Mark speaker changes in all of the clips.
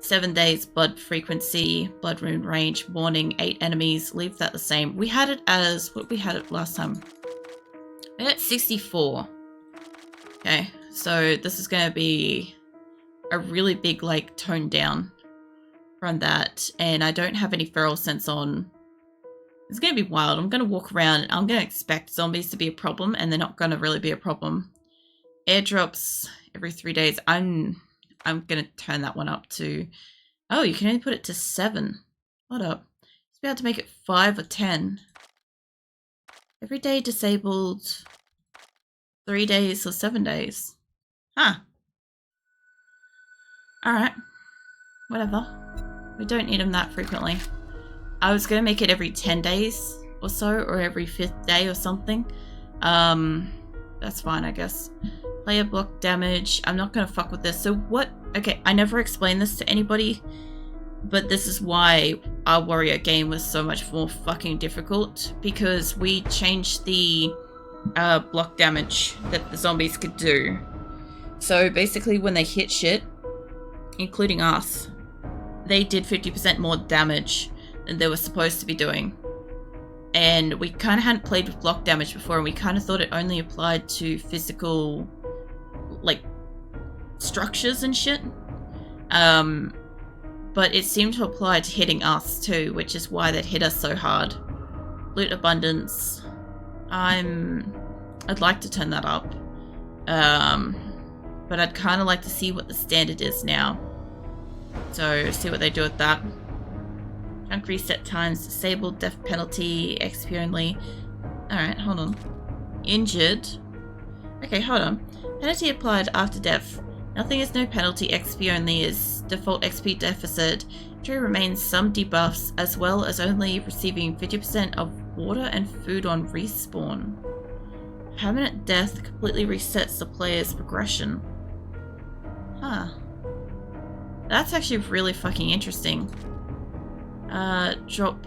Speaker 1: 7 days, blood frequency, blood wound range, warning, 8 enemies, leave that the same. We had it as, what we had it last time? We had it 64. Okay, so this is going to be a really big, like, tone down from that. And I don't have any feral sense on. It's going to be wild. I'm going to walk around and I'm going to expect zombies to be a problem, and they're not going to really be a problem. Airdrops every 3 days. I'm going to turn that one up to... Oh, you can only put it to 7. Hold up. Just be able to make it 5 or 10. Every day disabled 3 days or 7 days. Huh. Alright. Whatever. We don't need them that frequently. I was going to make it every 10 days or so, or every 5th day or something. That's fine, I guess. Player block damage. I'm not going to fuck with this. So what... Okay, I never explained this to anybody, but this is why our warrior game was so much more fucking difficult, because we changed the block damage that the zombies could do. So basically when they hit shit, including us, they did 50% more damage than they were supposed to be doing. And we kind of hadn't played with block damage before, and we kind of thought it only applied to physical, like, structures and shit. But it seemed to apply to hitting us too, which is why that hit us so hard. Loot abundance. I'd like to turn that up. But I'd kind of like to see what the standard is now. So, see what they do with that. Junk reset times disabled, death penalty, XP only. Alright, hold on. Injured. Okay, hold on. Penalty applied after death. Nothing is no penalty, XP only is default XP deficit. Injury remains some debuffs, as well as only receiving 50% of water and food on respawn. Permanent death completely resets the player's progression. Huh. That's actually really fucking interesting. Drop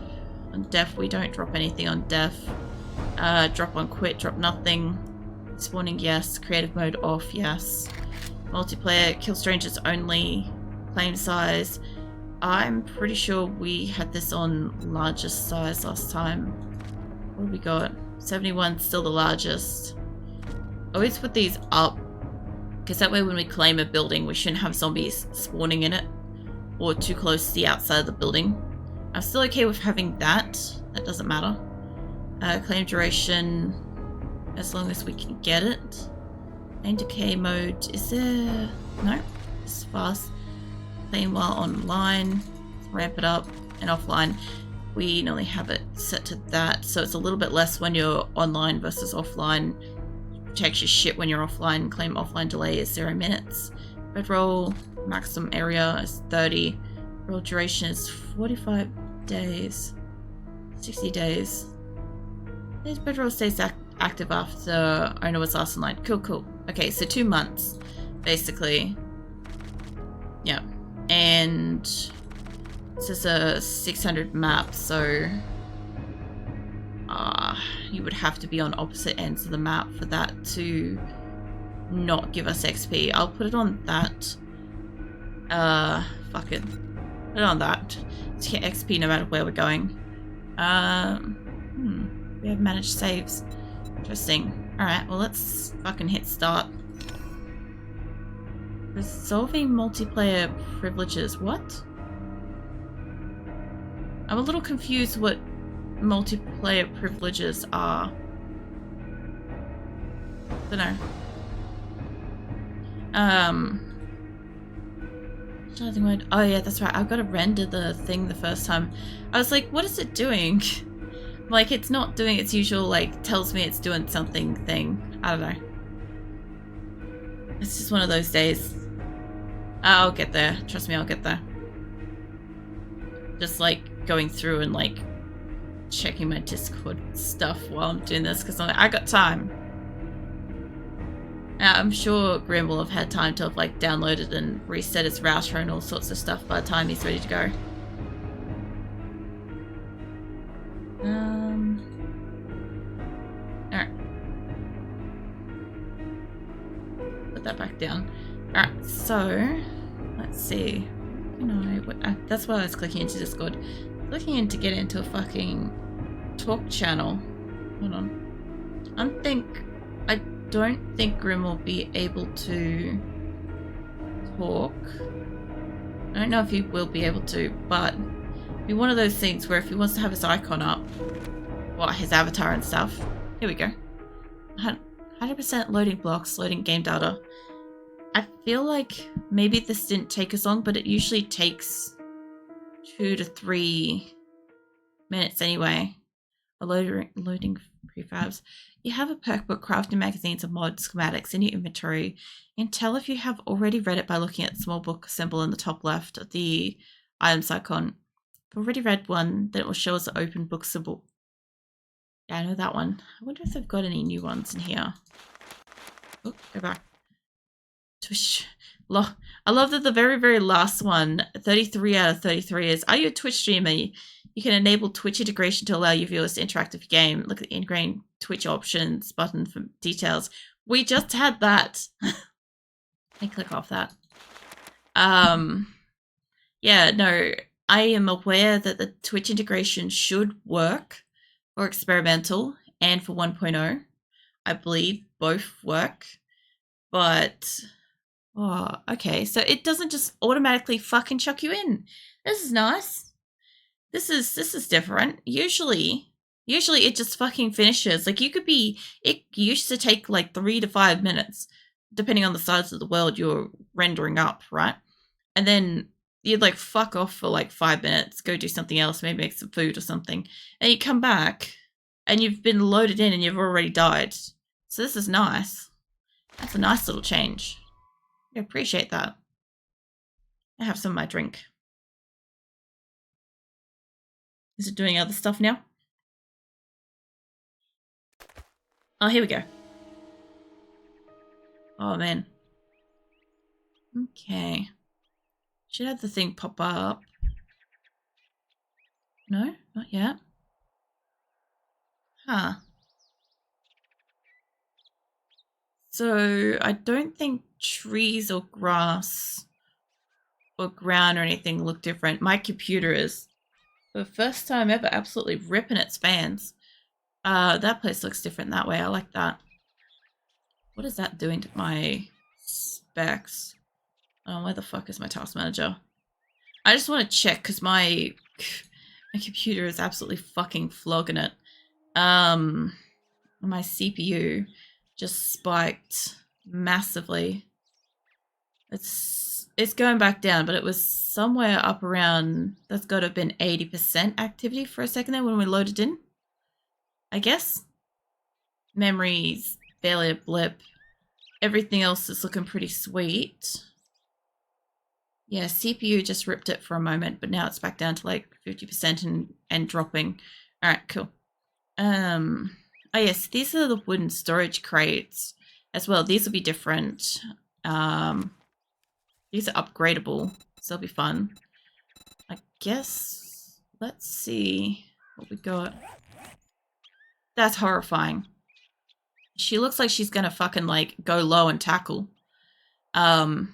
Speaker 1: on death. We don't drop anything on death. Drop on quit. Drop nothing. Spawning, yes. Creative mode off, yes. Multiplayer, kill strangers only. Claim size. I'm pretty sure we had this on largest size last time. What have we got? 71, still the largest. Always put these up, because that way when we claim a building, we shouldn't have zombies spawning in it, or too close to the outside of the building. I'm still okay with having that. That doesn't matter. Claim duration, as long as we can get it. Claim decay mode, is there... No, it's fast. Claim while online, ramp it up, and offline. We normally have it set to that, so it's a little bit less when you're online versus offline. Protects your shit when you're offline. Claim offline delay is 0 minutes. Bedroll, maximum area is 30. Roll duration is 45 days. 60 days. This bedroll stays active after owner was last online. Cool, cool. Okay, so 2 months, basically. Yeah. And this is a 600 map, so you would have to be on opposite ends of the map for that to not give us XP. I'll put it on that. Fuck it. Put it on that to get XP no matter where we're going. We have managed saves. Interesting. Alright, well let's fucking hit start. Resolving multiplayer privileges. What? I'm a little confused what multiplayer privileges are. Dunno. Oh yeah, that's right. I've got to render the thing the first time. I was like, what is it doing? Like, it's not doing its usual, like, tells me it's doing something thing. I don't know. It's just one of those days. I'll get there. Trust me, I'll get there. Just, like, going through and, like, checking my Discord stuff while I'm doing this, because I'm like, I got time. I'm sure Grim will have had time to have, like, downloaded and reset his router and all sorts of stuff by the time he's ready to go. Alright. Put that back down. Alright, so let's see. That's why I was clicking into Discord. Looking in to get into a fucking talk channel. Hold on. I don't think Grim will be able to talk. I don't know if he will be able to, but it'll be one of those things where if he wants to have his icon up, well, his avatar and stuff. Here we go. 100% loading blocks, loading game data. I feel like maybe this didn't take as long, but it usually takes 2 to 3 minutes anyway. Loading prefabs. You have a perk book, crafting magazines, and mod schematics in your inventory. You can tell if you have already read it by looking at the small book symbol in the top left of the items icon. If you've already read one, then it will show as the open book symbol. Yeah, I know that one. I wonder if they've got any new ones in here. Oh, go back. Twitch. I love that the very, very last one, 33 out of 33 is, are you a Twitch streamer? You can enable Twitch integration to allow your viewers to interact with your game. Look at the ingrained Twitch options button for details. We just had that. I click off that. Yeah, no, I am aware that the Twitch integration should work for experimental and for 1.0. I believe both work, but oh, okay. So it doesn't just automatically fucking chuck you in. This is nice. This is different. Usually it just fucking finishes. Like it used to take like 3 to 5 minutes, depending on the size of the world you're rendering up, right? And then you'd like fuck off for like 5 minutes, go do something else, maybe make some food or something, and you come back and you've been loaded in and you've already died. So this is nice. That's a nice little change. I appreciate that. I have some of my drink. Is it doing other stuff now? Oh, here we go. Oh, man. Okay. Should have the thing pop up. No, not yet. Huh. So I don't think trees or grass or ground or anything look different. My computer is, for the first time ever, absolutely ripping its fans. That place looks different that way. I like that. What is that doing to my specs? Oh, where the fuck is my task manager? I just want to check because my computer is absolutely fucking flogging it. My CPU just spiked massively. It's going back down, but it was somewhere up around, that's got to have been 80% activity for a second there when we loaded in, I guess. Memory's barely a blip. Everything else is looking pretty sweet. Yeah, CPU just ripped it for a moment, but now it's back down to like 50% and dropping. All right, cool. Oh yes, these are the wooden storage crates as well. These will be different. These are upgradable, so they'll be fun. I guess, let's see what we got. That's horrifying. She looks like she's gonna fucking like go low and tackle. I'm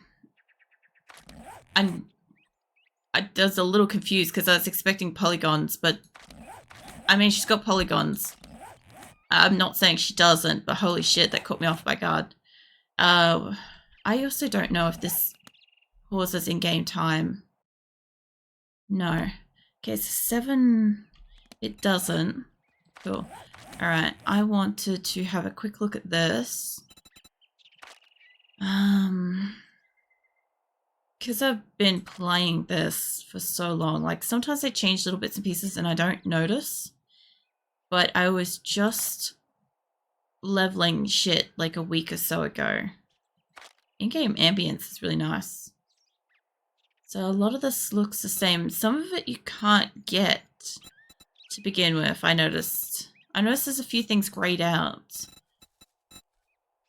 Speaker 1: I was a little confused because I was expecting polygons, but I mean, she's got polygons. I'm not saying she doesn't, but holy shit, that caught me off by guard. I also don't know if this pauses in-game time. No. Okay, so 7, it doesn't. Cool. Alright, I wanted to have a quick look at this. Because I've been playing this for so long, like sometimes they change little bits and pieces and I don't notice. But I was just leveling shit like a week or so ago. In-game ambience is really nice. So a lot of this looks the same. Some of it you can't get to begin with, I noticed. I noticed there's a few things grayed out.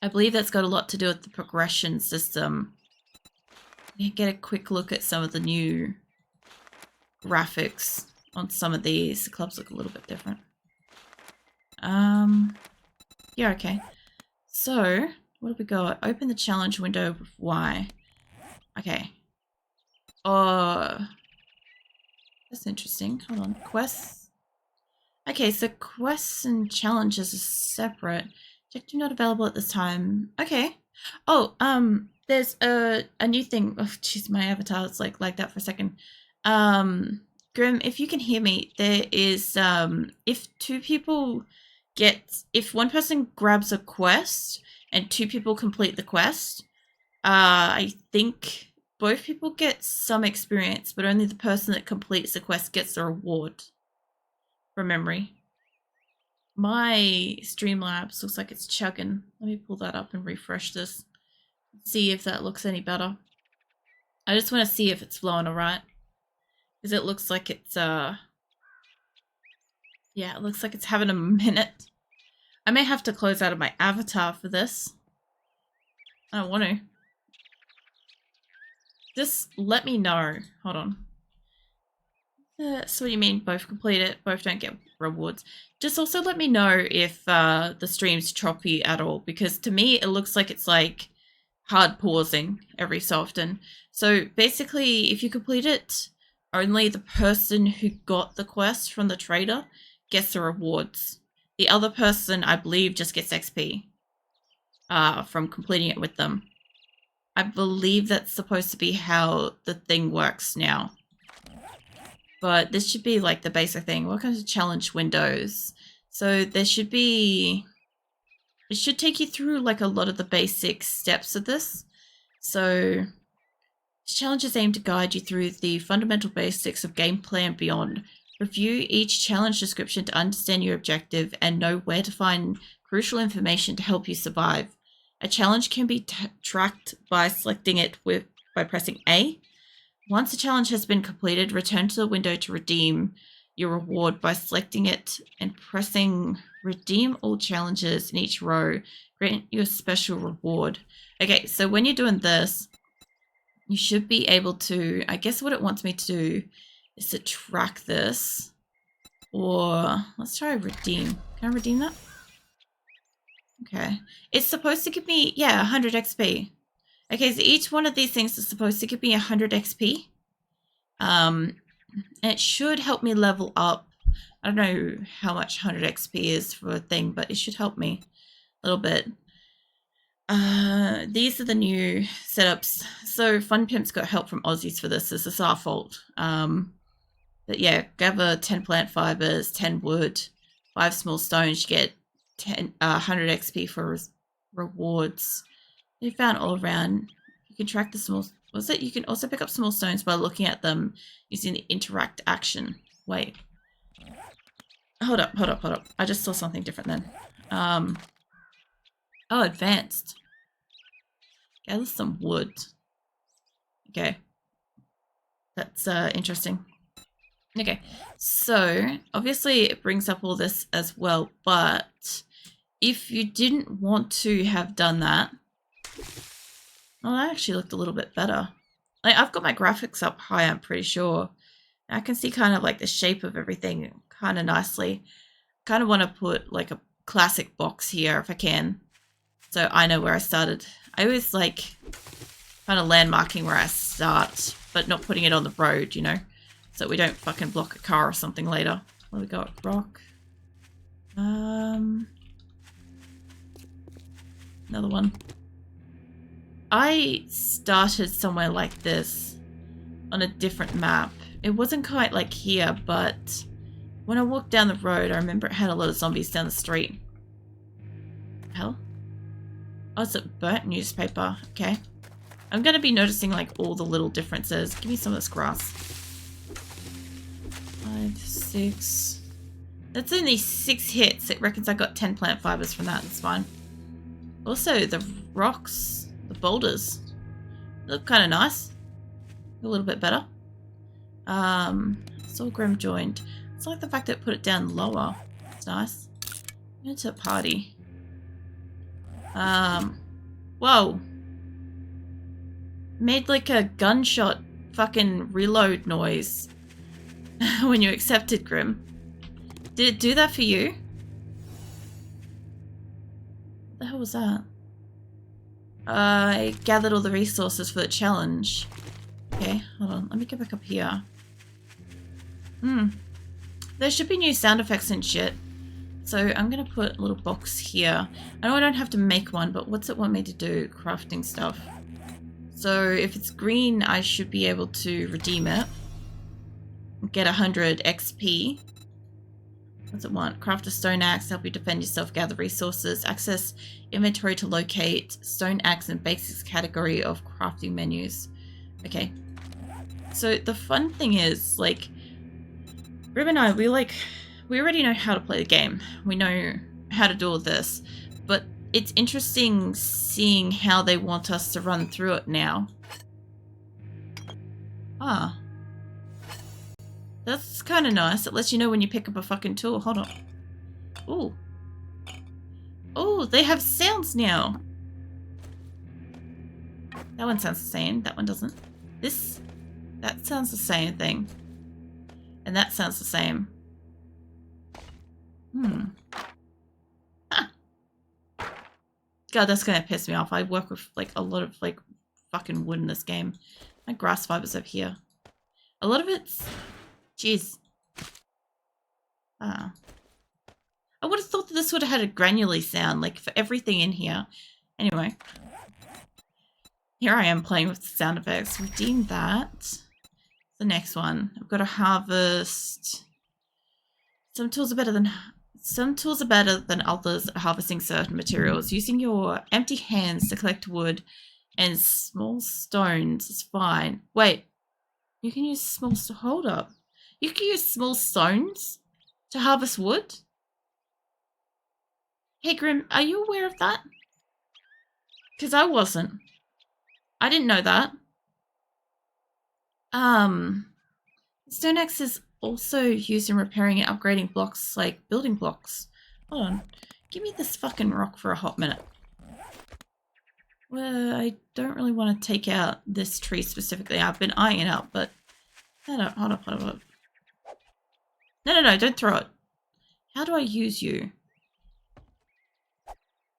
Speaker 1: I believe that's got a lot to do with the progression system. You get a quick look at some of the new graphics on some of these. The clubs look a little bit different. Yeah, okay. So, what have we got? Open the challenge window with Y. Okay. Oh, that's interesting. Hold on. Quests. Okay, so quests and challenges are separate. Objective not available at this time. Okay. Oh, there's a new thing. Oh, jeez, my avatar is like that for a second. Grim, if you can hear me, there is if if one person grabs a quest and two people complete the quest, I think both people get some experience, but only the person that completes the quest gets the reward. From memory. My Streamlabs looks like it's chugging. Let me pull that up and refresh this. See if that looks any better. I just want to see if it's flowing alright. Because it looks like it's, yeah, it looks like it's having a minute. I may have to close out of my avatar for this. I don't want to. Just let me know. Hold on. So what do you mean? Both complete it, both don't get rewards. Just also let me know if the stream's choppy at all, because to me it looks like it's like hard pausing every so often. So basically, if you complete it, only the person who got the quest from the trader gets the rewards. The other person, I believe, just gets XP from completing it with them. I believe that's supposed to be how the thing works now. But this should be like the basic thing. Welcome to challenge windows. So there should be... It should take you through like a lot of the basic steps of this. So this challenge is aimed to guide you through the fundamental basics of gameplay and beyond. Review each challenge description to understand your objective and know where to find crucial information to help you survive. A challenge can be tracked by selecting it by pressing A. Once a challenge has been completed, return to the window to redeem your reward by selecting it and pressing redeem all challenges in each row. Grant you a special reward. Okay, so when you're doing this, you should be able to, I guess what it wants me to do is to track this. Or let's try redeem. Can I redeem that? Okay. It's supposed to give me, yeah, 100 XP. Okay, so each one of these things is supposed to give me 100 XP. And it should help me level up. I don't know how much 100 XP is for a thing, but it should help me a little bit. These are the new setups. So Fun Pimp's got help from Aussies for this. This is our fault. But yeah, gather 10 plant fibers, 10 wood, 5 small stones. You get 100 XP for rewards. You found all around. You can track the small... Was it? You can also pick up small stones by looking at them using the interact action. Wait. Hold up. I just saw something different then. Oh, advanced. Gather some wood. Okay. That's interesting. Okay. So, obviously it brings up all this as well, but if you didn't want to have done that... Well, that actually looked a little bit better. Like, I've got my graphics up high, I'm pretty sure. I can see kind of like the shape of everything kind of nicely. Kind of want to put like a classic box here if I can. So I know where I started. I always like kind of landmarking where I start, but not putting it on the road, you know? So we don't fucking block a car or something later. What do we got? Rock. Another one. I started somewhere like this on a different map. It wasn't quite like here, but when I walked down the road, I remember it had a lot of zombies down the street. Hell? Oh, it's a burnt newspaper. Okay. I'm going to be noticing like all the little differences. Give me some of this grass. 5, 6. That's only 6 hits. It reckons I got 10 plant fibers from that. That's fine. Also, the rocks... The boulders look kind of nice. A little bit better. It's all grim joined. It's like the fact that it put it down lower. It's nice. Into a party. Whoa. Made like a gunshot fucking reload noise when you accepted Grim. Did it do that for you? What the hell was that? I gathered all the resources for the challenge. Okay, hold on. Let me get back up here. There should be new sound effects and shit. So I'm going to put a little box here. I know I don't have to make one, but what's it want me to do? Crafting stuff. So if it's green, I should be able to redeem it. Get 100 XP. What's it want? Craft a stone axe, help you defend yourself, gather resources, access inventory to locate stone axe and basics category of crafting menus. Okay. So the fun thing is, like, Rib and I, we already know how to play the game. We know how to do all this. But it's interesting seeing how they want us to run through it now. Ah. That's kind of nice. It lets you know when you pick up a fucking tool. Hold on. Ooh. Oh, they have sounds now. That one sounds the same. That one doesn't. That sounds the same thing. And that sounds the same. Huh. God, that's gonna piss me off. I work with, like, a lot of, like, fucking wood in this game. My grass fibers over here. A lot of it's... Jeez. I would have thought that this would have had a granularly sound, like, for everything in here. Anyway. Here I am playing with the sound effects. Redeem that. The next one. I've got to harvest. Some tools are better than others at harvesting certain materials. Using your empty hands to collect wood and small stones is fine. Wait. You can use small... Hold up. You can use small stones to harvest wood? Hey, Grim, are you aware of that? Because I wasn't. I didn't know that. Stone axe is also used in repairing and upgrading blocks, like building blocks. Hold on. Give me this fucking rock for a hot minute. Well, I don't really want to take out this tree specifically. I've been eyeing it up, but... Hold up. No, don't throw it. How do I use you?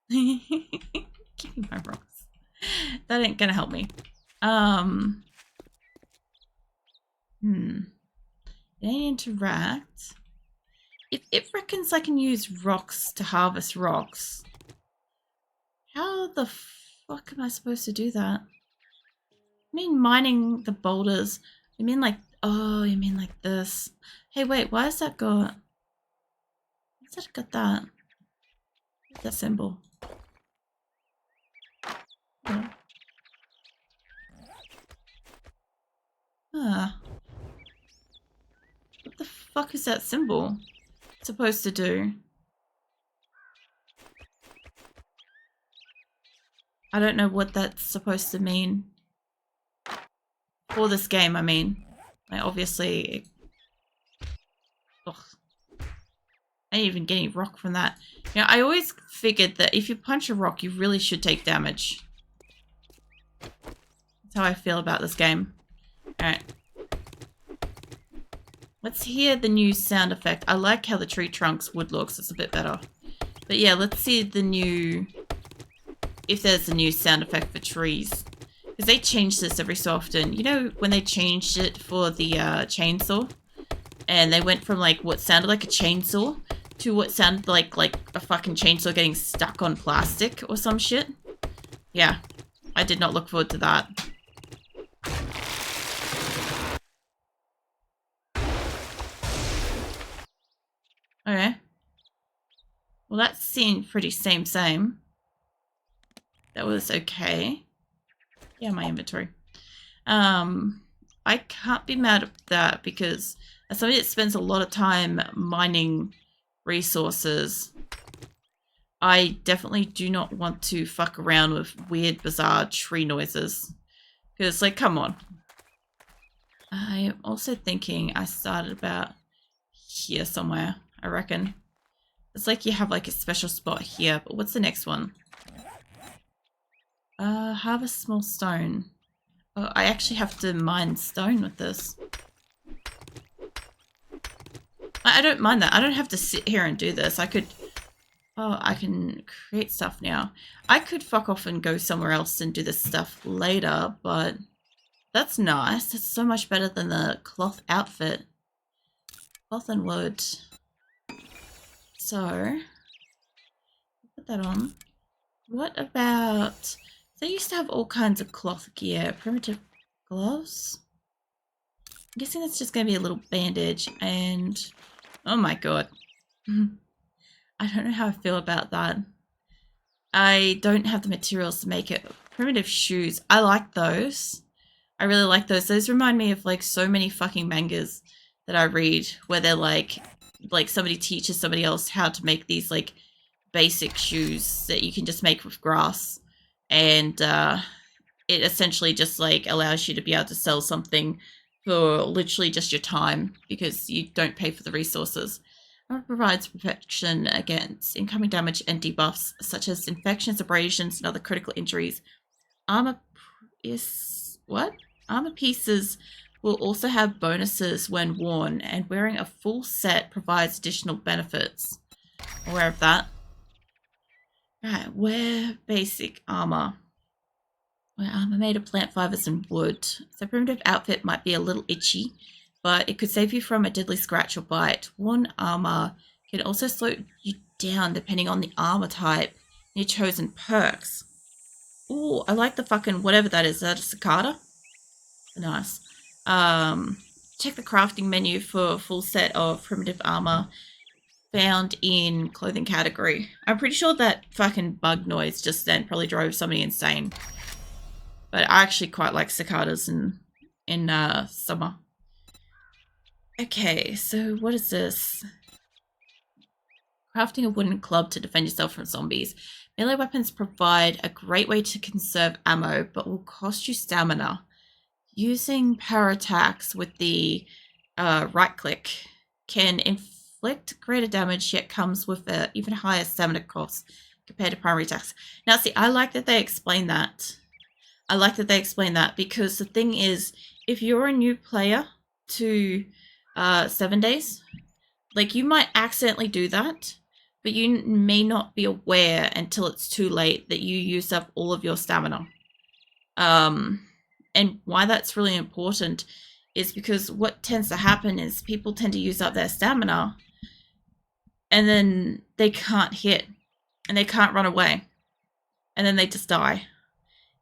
Speaker 1: Give me my rocks. That ain't gonna help me. It ain't interact. It reckons I can use rocks to harvest rocks. How the fuck am I supposed to do that? I mean mining the boulders. I mean like... Oh, you mean like this. Hey, wait, why has that got... Why's that got that? What's that symbol? Oh. Ah. What the fuck is that symbol supposed to do? I don't know what that's supposed to mean. For this game, I mean. Like, obviously... Ugh. I didn't even get any rock from that. You know, I always figured that if you punch a rock, you really should take damage. That's how I feel about this game. Alright. Let's hear the new sound effect. I like how the tree trunks wood looks. It's a bit better. But yeah, let's see the new... If there's a new sound effect for trees. Because they change this every so often. You know when they changed it for the chainsaw? And they went from like what sounded like a chainsaw to what sounded like a fucking chainsaw getting stuck on plastic or some shit? Yeah. I did not look forward to that. Okay. Well, that seemed pretty same. That was okay. Yeah, my inventory. I can't be mad at that because as somebody that spends a lot of time mining resources, I definitely do not want to fuck around with weird, bizarre tree noises. Because, like, come on. I am also thinking I started about here somewhere, I reckon. It's like you have, like, a special spot here, but what's the next one? Harvest small stone. Oh, I actually have to mine stone with this. I don't mind that. I don't have to sit here and do this. I could... Oh, I can create stuff now. I could fuck off and go somewhere else and do this stuff later, but... That's nice. That's so much better than the cloth outfit. Cloth and wood. So, put that on. What about... They used to have all kinds of cloth gear. Primitive gloves? I'm guessing that's just going to be a little bandage and... Oh my god. I don't know how I feel about that. I don't have the materials to make it. Primitive shoes. I like those. I really like those. Those remind me of like so many fucking mangas that I read where they're like somebody teaches somebody else how to make these like basic shoes that you can just make with grass. And it essentially just like allows you to be able to sell something for literally just your time because you don't pay for the resources. Armor provides protection against incoming damage and debuffs such as infections, abrasions, and other critical injuries. Armor pieces will also have bonuses when worn, and wearing a full set provides additional benefits. Aware of that. Right, wear basic armor. Wear armor made of plant fibers and wood. So primitive outfit might be a little itchy, but it could save you from a deadly scratch or bite. Worn armor can also slow you down depending on the armor type and your chosen perks. Ooh, I like the fucking whatever that is. Is that a cicada? Nice. Check the crafting menu for a full set of primitive armor found in clothing category. I'm pretty sure that fucking bug noise just then probably drove somebody insane. But I actually quite like cicadas in summer. Okay, so what is this? Crafting a wooden club to defend yourself from zombies. Melee weapons provide a great way to conserve ammo, but will cost you stamina. Using power attacks with the right click can inflict greater damage, yet comes with an even higher stamina cost compared to primary attacks. Now, see, I like that they explain that. I like that they explain that because the thing is, if you're a new player to 7 days, like you might accidentally do that, but you may not be aware until it's too late that you use up all of your stamina. And why that's really important is because what tends to happen is people tend to use up their stamina and then they can't hit and they can't run away and then they just die.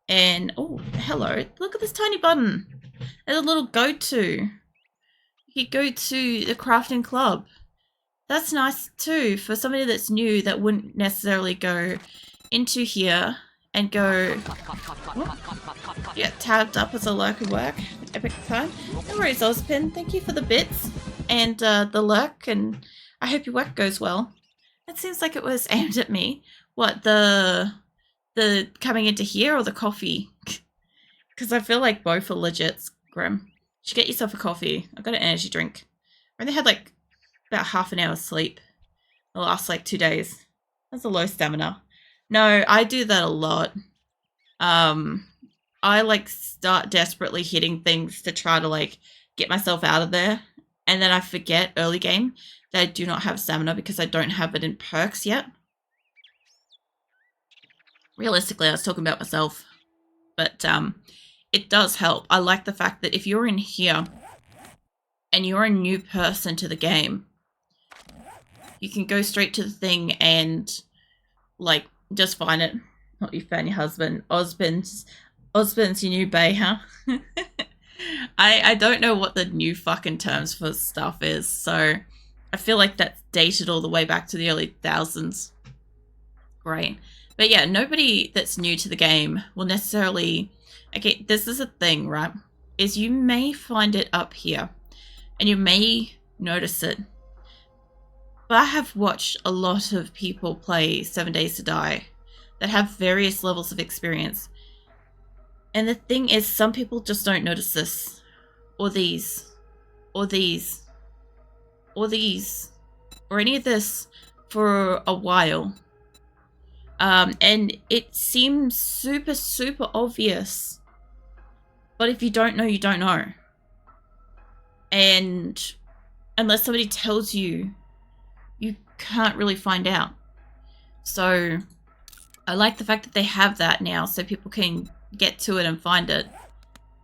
Speaker 1: And, oh, hello, look at this tiny button. There's a little go-to. You go to the crafting club. That's nice too for somebody that's new that wouldn't necessarily go into here and go, yeah, tabbed up as a lurk at work. Epic time. No worries, Ozpin. Thank you for the bits and the lurk, and I hope your work goes well. It seems like it was aimed at me. What, the coming into here or the coffee? Because I feel like both are legit, Grim. You should get yourself a coffee. I got an energy drink. I only had like about half an hour's sleep the last like 2 days. That's a low stamina. No, I do that a lot. I like start desperately hitting things to try to like get myself out of there. And then I forget early game that I do not have stamina because I don't have it in perks yet. Realistically, I was talking about myself. But it does help. I like the fact that if you're in here and you're a new person to the game, you can go straight to the thing and like just find it. Not you found your husband. Osbin's your new bae, huh? I don't know what the new fucking terms for stuff is, so I feel like that's dated all the way back to the early thousands. Great. But yeah, nobody that's new to the game will necessarily... Okay, this is a thing, right? Is you may find it up here, and you may notice it. But I have watched a lot of people play 7 Days to Die that have various levels of experience. And the thing is, some people just don't notice this. Or these. Or these. Or these. Or any of this for a while. And it seems super, super obvious. But if you don't know, you don't know. And unless somebody tells you, you can't really find out. So I like the fact that they have that now so people can get to it and find it.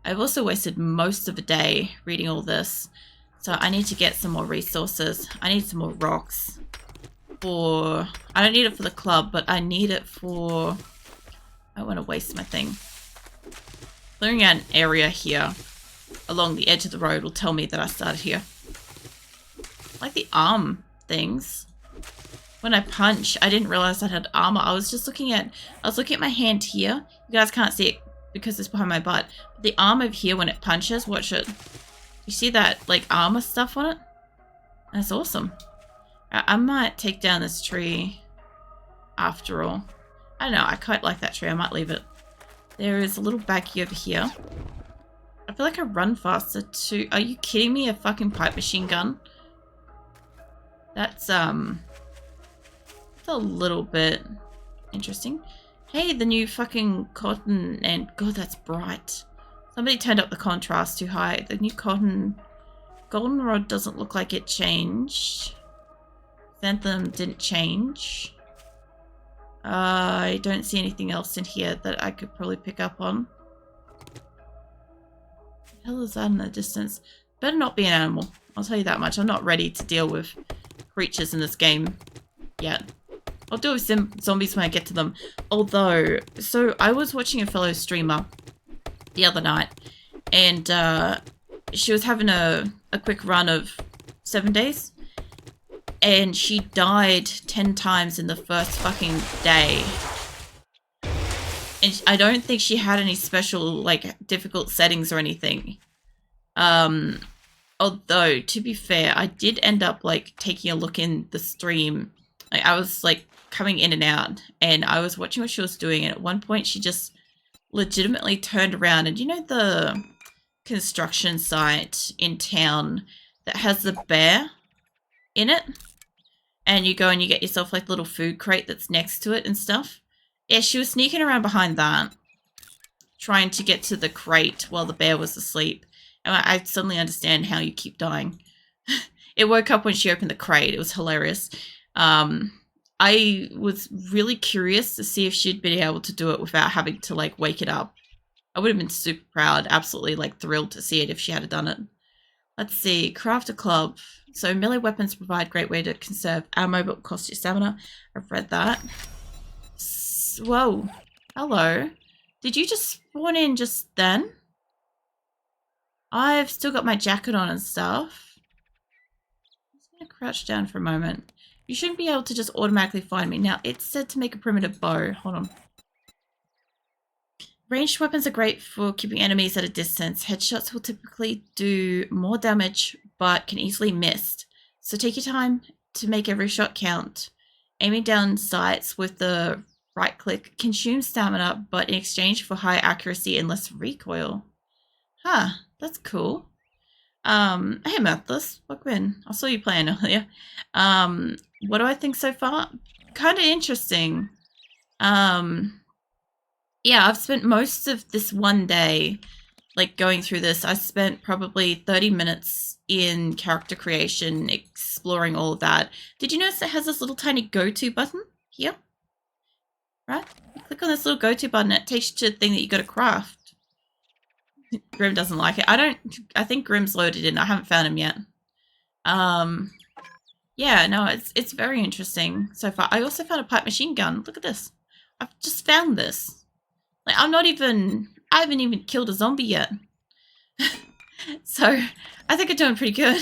Speaker 1: I've also wasted most of a day reading all this. So I need to get some more resources. I need some more rocks. I don't need it for the club, but I need it for... I don't want to waste my thing. Clearing out an area here along the edge of the road will tell me that I started here. Like the arm things. When I punch, I didn't realize I had armor. I was looking at my hand here. You guys can't see it because it's behind my butt. The arm over here when it punches, watch it. You see that like armor stuff on it? That's awesome. I might take down this tree after all. I don't know, I quite like that tree. I might leave it. There is a little baggie over here. I feel like I run faster too. Are you kidding me? A fucking pipe machine gun? That's a little bit interesting. Hey, the new fucking cotton, and god, that's bright. Somebody turned up the contrast too high. The new cotton goldenrod doesn't look like it changed. Xanthan didn't change. I don't see anything else in here that I could probably pick up on. What the hell is that in the distance? Better not be an animal. I'll tell you that much. I'm not ready to deal with creatures in this game yet. I'll deal with zombies when I get to them. Although, so I was watching a fellow streamer the other night, and she was having a quick run of 7 days, and she died 10 times in the first fucking day. And I don't think she had any special, like, difficult settings or anything. Although, to be fair, I did end up, like, taking a look in the stream. Like, I was, like, coming in and out, and I was watching what she was doing, and at one point she just legitimately turned around, and you know the construction site in town that has the bear in it? And you go and you get yourself, like, a little food crate that's next to it and stuff? Yeah, she was sneaking around behind that, trying to get to the crate while the bear was asleep. And I suddenly understand how you keep dying. It woke up when she opened the crate. It was hilarious. I was really curious to see if she'd been able to do it without having to, like, wake it up. I would have been super proud, absolutely, like, thrilled to see it if she had done it. Let's see. Craft a club. So melee weapons provide great way to conserve ammo but cost you stamina. I've read that. Whoa. Hello. Did you just spawn in just then? I've still got my jacket on and stuff. I'm just going to crouch down for a moment. You shouldn't be able to just automatically find me. Now, it's said to make a primitive bow. Hold on. Ranged weapons are great for keeping enemies at a distance. Headshots will typically do more damage, but can easily miss. So take your time to make every shot count. Aiming down sights with the right click consumes stamina, but in exchange for high accuracy and less recoil. Huh, that's cool. Hey Mathis, welcome in. I saw you playing earlier. What do I think so far? Kind of interesting. Yeah, I've spent most of this one day, like, going through this. I spent probably 30 minutes in character creation, exploring all of that. Did you notice it has this little tiny go-to button here? Right? You click on this little go-to button, it takes you to the thing that you got to craft. Grim doesn't like it. I think Grim's loaded in. I haven't found him yet. Yeah, no, it's very interesting so far. I also found a pipe machine gun. Look at this. I've just found this. Like, I haven't even killed a zombie yet. So, I think I'm doing pretty good.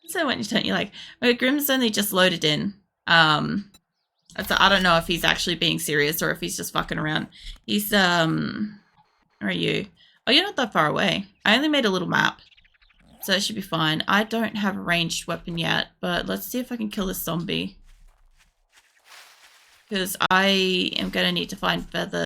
Speaker 1: So what don't you like? Well, Grim's only just loaded in. So I don't know if he's actually being serious or if he's just fucking around. He's, where are you? Oh, you're not that far away. I only made a little map. So it should be fine. I don't have a ranged weapon yet, but let's see if I can kill this zombie. Because I am going to need to find feathers.